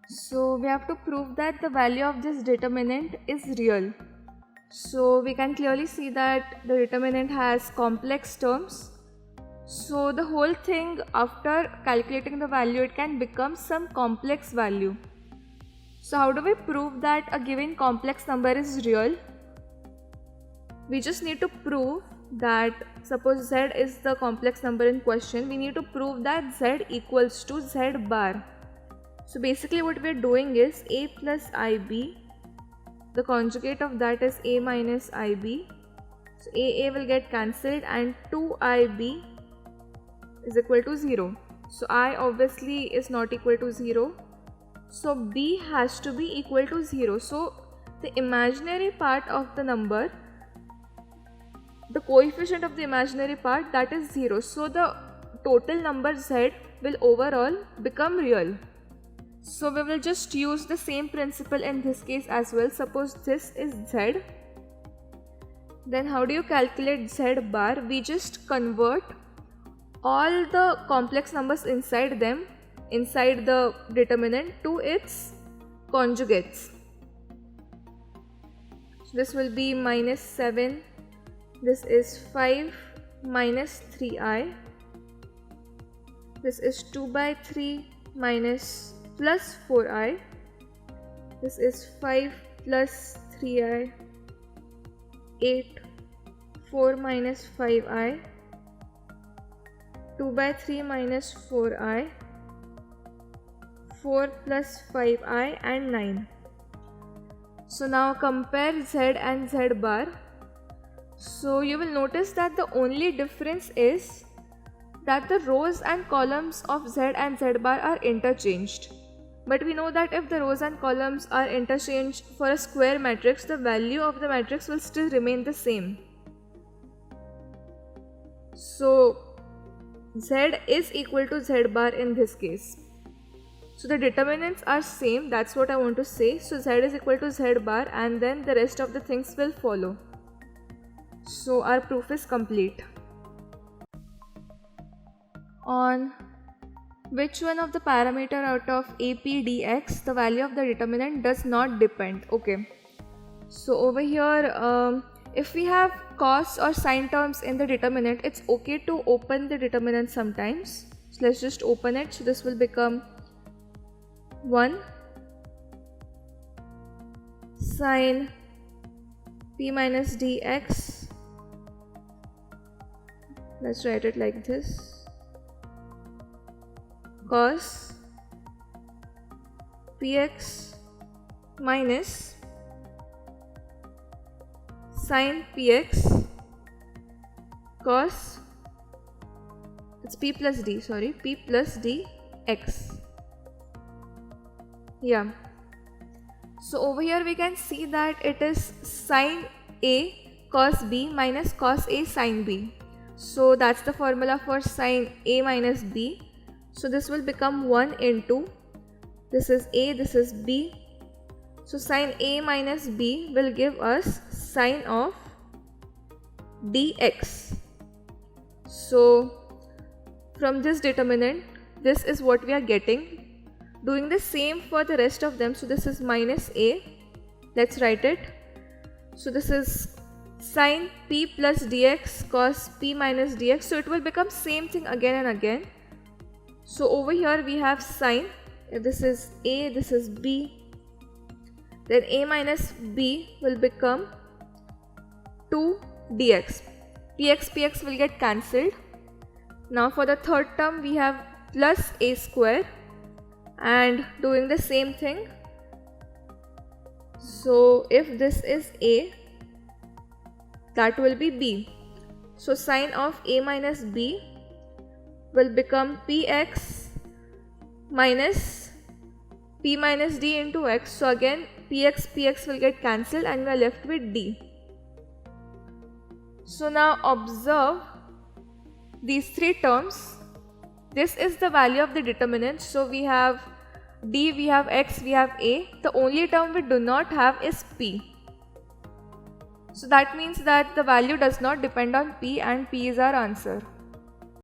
So we have to prove that the value of this determinant is real. So we can clearly see that the determinant has complex terms. So the whole thing, after calculating the value, it can become some complex value. So how do we prove that a given complex number is real? We just need to prove that, suppose z is the complex number in question, we need to prove that z equals to z bar. So basically what we are doing is a plus ib, the conjugate of that is a minus ib. So a will get cancelled and 2ib is equal to 0. So I obviously is not equal to 0. So b has to be equal to 0. So the imaginary part of the number, the coefficient of the imaginary part, that is 0. So the total number z will overall become real. So we will just use the same principle in this case as well. Suppose this is z. Then how do you calculate z bar? We just convert all the complex numbers inside them, inside the determinant, to its conjugates. So this will be minus 7. This is 5 minus 3i. This is 2 by 3 minus plus 4i. This is 5 plus 3i. 8. 4 minus 5i. 2 by 3 minus 4i. 4 plus 5i and 9. So now compare z and z bar. So you will notice that the only difference is that the rows and columns of z and z bar are interchanged. But we know that if the rows and columns are interchanged for a square matrix, the value of the matrix will still remain the same. So z is equal to z bar in this case. So the determinants are same, that's what I want to say. So z is equal to z bar and then the rest of the things will follow. So our proof is complete. On which one of the parameter out of AP dx the value of the determinant does not depend? Okay. So over here, if we have cos or sine terms in the determinant, it's okay to open the determinant sometimes. So let's just open it. So this will become 1 sine p minus dx. Let's write it like this. Cos px minus sin px cos, it's p plus d, sorry, p plus dx. Yeah. So over here we can see that it is sin a cos b minus cos a sin b. So that's the formula for sin a minus b. So this will become 1 into, this is a, this is b. So sin a minus b will give us sin of dx. So from this determinant, this is what we are getting. Doing the same for the rest of them. So this is minus a. Let's write it. So this is sin p plus dx cos p minus dx. So it will become same thing again and again. So over here we have sin. If this is a, this is b. Then a minus b will become 2 dx. Px will get cancelled. Now for the third term we have plus a square. And doing the same thing. So if this is a, that will be b. So sin of a minus b will become px minus p minus d into x. So again px will get cancelled and we are left with d. So now observe these three terms. This is the value of the determinant. So we have d, we have x, we have a. The only term we do not have is p. So that means that the value does not depend on p and p is our answer.